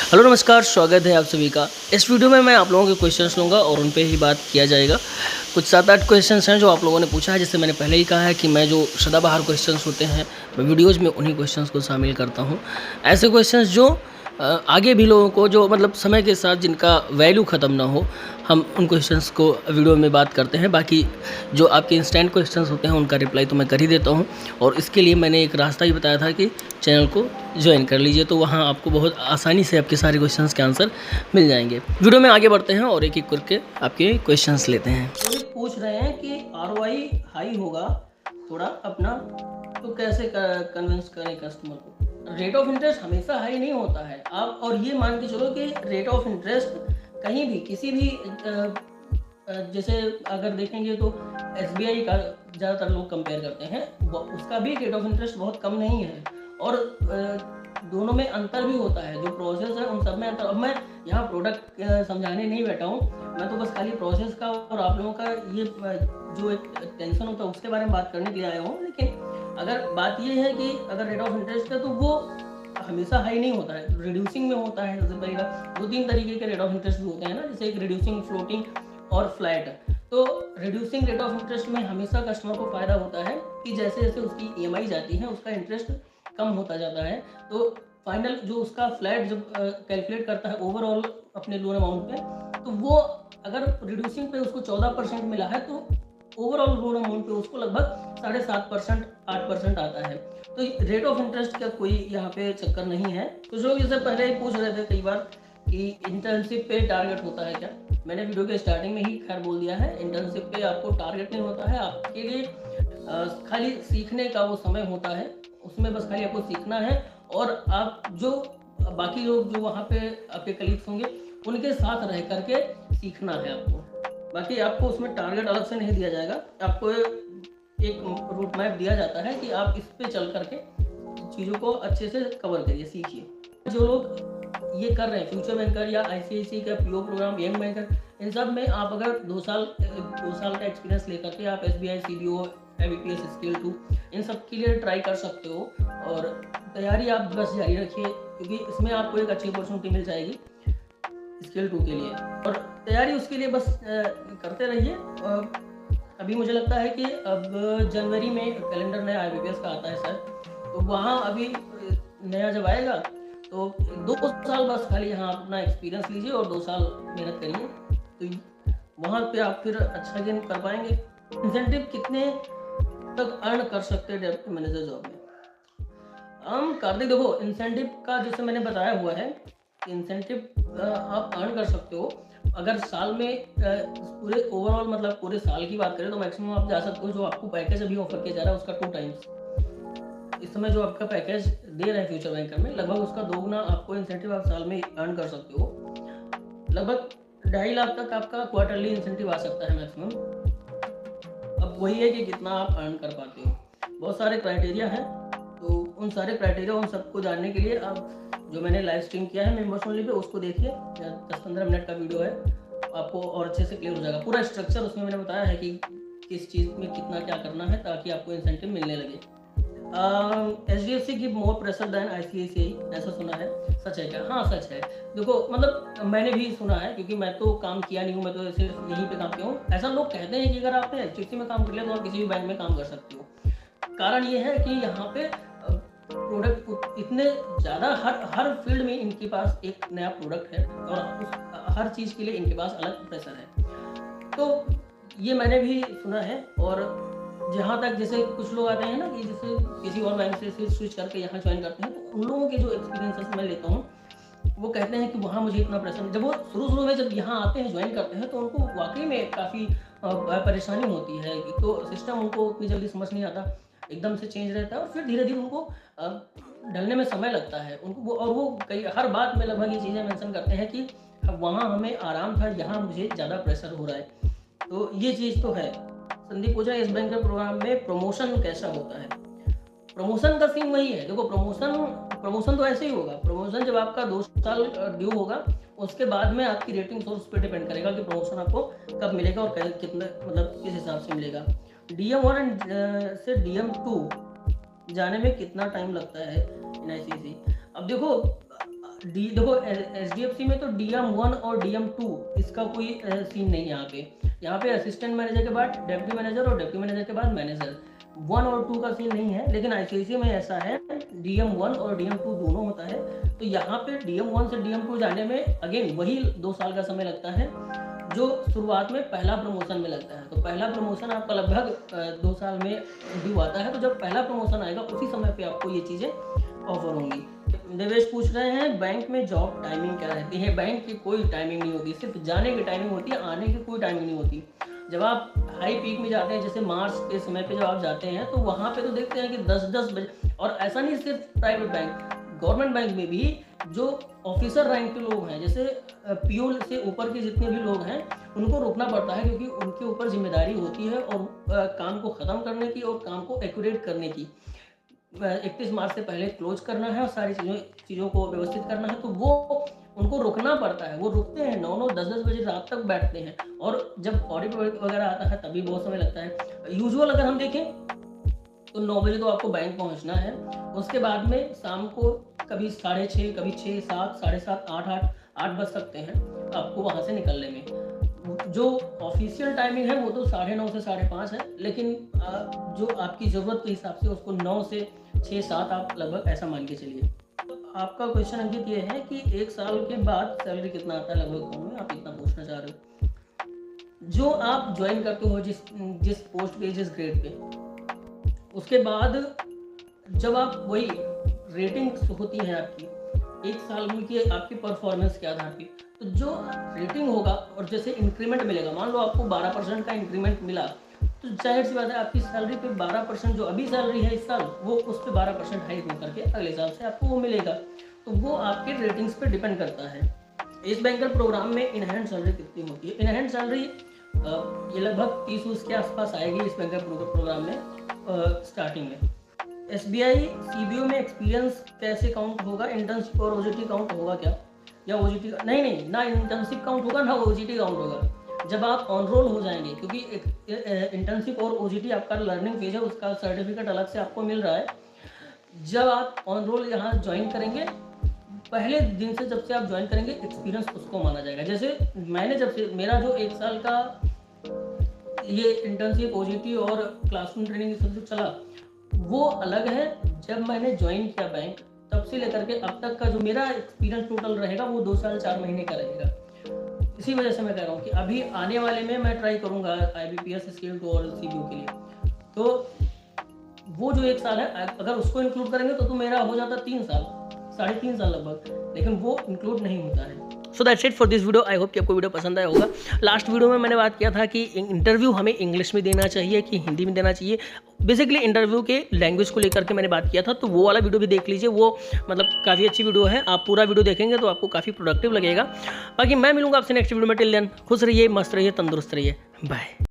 Hello नमस्कार, स्वागत है आप सभी का। इस वीडियो में मैं आप लोगों के क्वेश्चंस लूँगा और उन पे ही बात किया जाएगा। कुछ 7-8 क्वेश्चंस हैं जो आप लोगों ने पूछा है, जैसे मैंने पहले ही कहा है कि मैं जो सदाबहार क्वेश्चंस होते हैं, मैं वीडियोज़ में उन्हीं क्वेश्चंस को शामिल करता हूँ। ऐसे क्वेश्चंस जो आगे भी लोगों को जो मतलब समय के साथ जिनका वैल्यू ख़त्म ना हो, हम उन क्वेश्चंस को वीडियो में बात करते हैं। बाकी जो आपके इंस्टेंट क्वेश्चंस होते हैं उनका रिप्लाई तो मैं कर ही देता हूँ, और इसके लिए मैंने एक रास्ता ही बताया था कि चैनल को ज्वाइन कर लीजिए, तो वहाँ आपको बहुत आसानी से आपके सारे क्वेश्चंस के आंसर मिल जाएंगे। वीडियो में आगे बढ़ते हैं और एक एक करके आपके क्वेश्चंस लेते हैं। तो पूछ रहे हैं कि ROI हाई होगा थोड़ा अपना, तो कैसे कन्विंस करें कस्टमर को। रेट ऑफ इंटरेस्ट हमेशा हाई नहीं होता है। आप और ये मान के चलो कि रेट ऑफ इंटरेस्ट कहीं भी किसी भी जैसे अगर देखेंगे तो SBI का ज़्यादातर लोग कंपेयर करते हैं, उसका भी रेट ऑफ इंटरेस्ट बहुत कम नहीं है, और दोनों में अंतर भी होता है। जो प्रोसेस है उन सब में अंतर। अब मैं यहाँ प्रोडक्ट समझाने नहीं बैठा हूँ, मैं तो बस खाली प्रोसेस का और आप लोगों का ये जो एक टेंशन होता है उसके बारे में बात करने के लिए आया हूँ। लेकिन अगर बात ये है कि अगर रेट ऑफ इंटरेस्ट है तो वो हमेशा हाई नहीं होता है, रिड्यूसिंग में होता है। सबसे पहले 2-3 तरीके के रेट ऑफ इंटरेस्ट भी होते हैं ना, जैसे एक रिड्यूसिंग, फ्लोटिंग और फ्लैट। तो रिड्यूसिंग रेट ऑफ इंटरेस्ट में हमेशा कस्टमर को फ़ायदा होता है कि जैसे जैसे उसकी EMI जाती है उसका इंटरेस्ट कम होता जाता है। तो फाइनल जो उसका फ्लैट जब कैलकुलेट करता है ओवरऑल अपने लोन अमाउंट पे, तो वो अगर रिड्यूसिंग पे उसको 14% मिला है तो ओवरऑल लोन अमाउंट पे उसको लगभग 7.5%, 8% आता है। तो रेट ऑफ इंटरेस्ट का कोई यहाँ पे चक्कर नहीं है। कुछ लोग इससे पहले ही पूछ रहे थे कई बार कि इंटर्नशिप पे टारगेट होता है क्या। मैंने वीडियो के स्टार्टिंग में ही खैर बोल दिया है, इंटर्नशिप पे आपको टारगेट नहीं होता है। आपके लिए खाली सीखने का वो समय होता है, उसमें बस खाली आपको सीखना है, और आप जो बाकी लोग जो वहाँ पे आपके कलीग्स होंगे उनके साथ रह करके सीखना है आपको। बाकी आपको उसमें टारगेट अलग से नहीं दिया जाएगा, आपको एक रूट मैप दिया जाता है कि आप इस पे चल करके चीज़ों को अच्छे से कवर करिए, सीखिए। जो लोग ये कर रहे हैं फ्यूचर बैंकर या ICICI का PO प्रोग्राम, यंग बैंकर, इन सब में आप अगर 2 साल का एक्सपीरियंस लेकर के आप SBI CBO, IBPS स्केल 2 इन सब के लिए ट्राई कर सकते हो, और तैयारी आप बस जारी रखिए, क्योंकि इसमें आपको एक अच्छी अपॉर्चुनिटी मिल जाएगी स्केल 2 के लिए, और तैयारी उसके लिए बस करते रहिए। अभी मुझे लगता है कि अब जनवरी में कैलेंडर नया IBPS का आता है सर, तो वहाँ अभी नया जब आएगा तो 2 साल बस खाली यहाँ अपना एक्सपीरियंस लीजिए और 2 साल मेहनत करिए, तो वहाँ पे आप फिर अच्छा गेन कर पाएंगे। इंसेंटिव कितने तक अर्न कर सकते हैं डेप्यूटी मैनेजर जॉब में? हम कार्तिक देखो, इंसेंटिव का जैसे मैंने बताया हुआ है, इंसेंटिव आप अर्न कर सकते हो अगर साल में पूरे ओवरऑल मतलब पूरे साल की बात करें तो मैक्सिमम आप जा सकते हो। जो आपको पैकेज अभी ऑफर किया जा रहा है उसका 2 टाइम्स इस समय जो आपका पैकेज दे रहे हैं फ्यूचर बैंकर में, लगभग उसका 2 गुना आपको इंसेंटिव आप साल में अर्न कर सकते हो। लगभग 2.5 लाख तक आपका क्वार्टरली इंसेंटिव आ सकता है मैक्सिमम। अब वही है कि कितना आप अर्न कर पाते हो। बहुत सारे क्राइटेरिया हैं, तो उन सारे क्राइटेरिया उन सबको जानने के लिए आप जो मैंने लाइव स्ट्रीम किया है मेंबर्स ओनली पे, उसको देखिए। 10-15 मिनट का वीडियो है, आपको और अच्छे से क्लियर हो जाएगा। पूरा स्ट्रक्चर उसमें मैंने बताया है कि किस चीज़ में कितना क्या करना है ताकि आपको इंसेंटिव मिलने लगे। HDFC give more pressure than ICICI, ऐसा सुना है, सच है क्या? हाँ सच है। देखो मतलब मैंने भी सुना है, क्योंकि मैं तो काम किया नहीं हूँ, मैं तो सिर्फ यहीं पे काम किया हूँ। ऐसा लोग कहते हैं कि अगर आपने HDFC में काम कर लिया तो आप किसी भी बैंक में काम कर सकते हो। कारण ये है कि यहाँ पे प्रोडक्ट इतने ज़्यादा हर फील्ड में इनके पास एक नया प्रोडक्ट है, और हर चीज़ के लिए इनके पास अलग प्रेशर है। तो ये मैंने भी सुना है। और जहाँ तक जैसे कुछ लोग आते हैं ना कि जैसे किसी और बैंक से फिर स्विच करके यहाँ ज्वाइन करते हैं, तो उन लोगों के जो एक्सपीरियंसेस मैं लेता हूँ, वो कहते हैं कि वहाँ मुझे इतना प्रेशर, जब वो शुरू में जब यहाँ आते हैं ज्वाइन करते हैं तो उनको वाकई में काफ़ी परेशानी होती है। तो सिस्टम उनको उतनी जल्दी समझ नहीं आता, एकदम से चेंज रहता है, और फिर धीरे धीरे उनको ढलने में समय लगता है उनको। और वो कई हर बात में लगभग ये चीज़ें मेंशन करते हैं कि वहाँ हमें आराम था, यहाँ मुझे ज़्यादा प्रेशर हो रहा है। तो ये चीज़ तो है। संदीप पूछा इस बैंकर प्रोग्राम में प्रमोशन कैसा होता है? प्रमोशन का सीन वही है। देखो प्रमोशन तो ऐसे ही होगा। प्रमोशन जब आपका 2 साल ड्यू होगा, उसके बाद में आपकी रेटिंग सोर्स पे डिपेंड करेगा कि प्रमोशन आपको कब मिलेगा और कितने मतलब किस हिसाब से मिलेगा। DM1 से DM2 जाने में कितना टाइम लगता है इन ICICI? अब देखो देखो HDFC में तो DM1 और DM2 इसका कोई सीन नहीं है यहाँ पे असिस्टेंट मैनेजर के बाद डेप्यूटी मैनेजर और डेप्यूटी मैनेजर के बाद मैनेजर 1 और 2 का सीन नहीं है। लेकिन ICICI में ऐसा है DM1 और DM2 दोनों होता है। तो यहाँ पे DM1 से DM2 जाने में अगेन वही 2 साल का समय लगता है जो शुरुआत में पहला प्रमोशन में लगता है। तो पहला प्रमोशन आपका लगभग 2 साल में ड्यू आता है। तो जब पहला प्रमोशन आएगा उसी समय पे आपको ये चीज़ें ऑफर होंगी। देवेश पूछ रहे हैं बैंक में जॉब टाइमिंग क्या रहती है। बैंक की कोई टाइमिंग नहीं होती, सिर्फ जाने की टाइमिंग होती है, आने की कोई टाइमिंग नहीं होती। जब आप हाई पीक में जाते हैं, जैसे मार्च के समय पे जब आप जाते हैं तो वहाँ पे तो देखते हैं कि 10-10 बजे। और ऐसा नहीं सिर्फ प्राइवेट बैंक, गवर्नमेंट बैंक में भी जो ऑफिसर रैंक के लोग हैं, जैसे PO से ऊपर के जितने भी लोग हैं उनको रुकना पड़ता है, क्योंकि उनके ऊपर जिम्मेदारी होती है और काम को ख़त्म करने की और काम को एक्यूरेट करने की। 31 मार्च से पहले क्लोज करना है और सारी चीज़ों को व्यवस्थित करना है। तो वो उनको रुकना पड़ता है, वो रुकते हैं 9-9 10-10 बजे रात तक बैठते हैं। और जब ऑडिट वगैरह आता है तभी बहुत समय लगता है। यूजुअल अगर हम देखें तो 9 बजे तो आपको बैंक पहुंचना है। उसके बाद में शाम को कभी 6:30, कभी 6, 7, 7:30, 8 बज सकते हैं आपको वहाँ से निकलने में। जो ऑफिशियल टाइमिंग है वो तो 9:30 से 5:30 है, लेकिन जो आपकी ज़रूरत के हिसाब से उसको 9 से 6-7 आप लगभग ऐसा मान के चलिए। आपका क्वेश्चन अंकित ये है कि 1 साल के बाद सैलरी कितना आता है लगभग में, आप इतना पूछना चाह रहे हो। जो आप ज्वाइन करते हो जिस पोस्ट पे, जिस ग्रेड पे, उसके बाद जब आप वही रेटिंग होती है आपकी 1 साल में की आपकी परफॉर्मेंस के आधार पे, तो जो रेटिंग होगा और जैसे इंक्रीमेंट मिलेगा, मान लो आपको 12% का इंक्रीमेंट मिला, तो जाहिर सी बात है आपकी सैलरी पे 12% जो अभी सैलरी है इस साल, वो उस पर 12% हाइक होकर के अगले साल से आपको वो मिलेगा। तो वो आपके रेटिंग्स पे डिपेंड करता है। इस बैंकर प्रोग्राम में इनहैंड सैलरी कितनी होती है? इनहैंड सैलरी ये लगभग 30 के आसपास आएगी इस बैंकर प्रोग्राम में स्टार्टिंग में। SBI CBO में एक्सपीरियंस कैसे काउंट होगा? इंटर्नशिप और OJT काउंट होगा क्या? या OJT नहीं, ना इंटर्नशिप काउंट होगा ना OJT काउंट होगा। जब आप ऑन रोल हो जाएंगे, क्योंकि इंटर्नशिप और OJT आपका लर्निंग फेज है, उसका सर्टिफिकेट अलग से आपको मिल रहा है। जब आप ऑन रोल यहाँ ज्वाइन करेंगे, पहले दिन से जब से आप ज्वाइन करेंगे, एक्सपीरियंस उसको माना जाएगा। जैसे मैंने जब से मेरा जो 1 साल का ये इंटर्नशिप, OJT और क्लासरूम ट्रेनिंग सब जो चला, वो अलग है। जब मैंने ज्वाइन किया बैंक, तब से लेकर के अब तक का जो मेरा एक्सपीरियंस टोटल रहेगा वो 2 साल 4 महीने का रहेगा। इसी वजह से मैं कह रहा हूँ कि अभी आने वाले में मैं ट्राई करूँगा IBPS स्केल 2 और CBO के लिए। तो वो जो 1 साल है, अगर उसको इंक्लूड करेंगे तो मेरा हो जाता 3 साल, 3.5 साल लगभग, लेकिन वो इंक्लूड नहीं होता है। So that's it for this video. I hope कि आपको वीडियो पसंद आया होगा। लास्ट वीडियो में मैंने बात किया था कि इंटरव्यू हमें इंग्लिश में देना चाहिए कि हिंदी में देना चाहिए। बेसिकली इंटरव्यू के लैंग्वेज को लेकर के मैंने बात किया था, तो वो वाला वीडियो भी देख लीजिए। वो मतलब काफ़ी अच्छी वीडियो है, आप पूरा वीडियो देखेंगे तो आपको काफ़ी प्रोडक्टिव लगेगा। बाकी मैं मिलूंगा आपसे नेक्स्ट वीडियो में। टिल देन खुश रहिए, मस्त रहिए, तंदुरुस्त रहिए, बाय।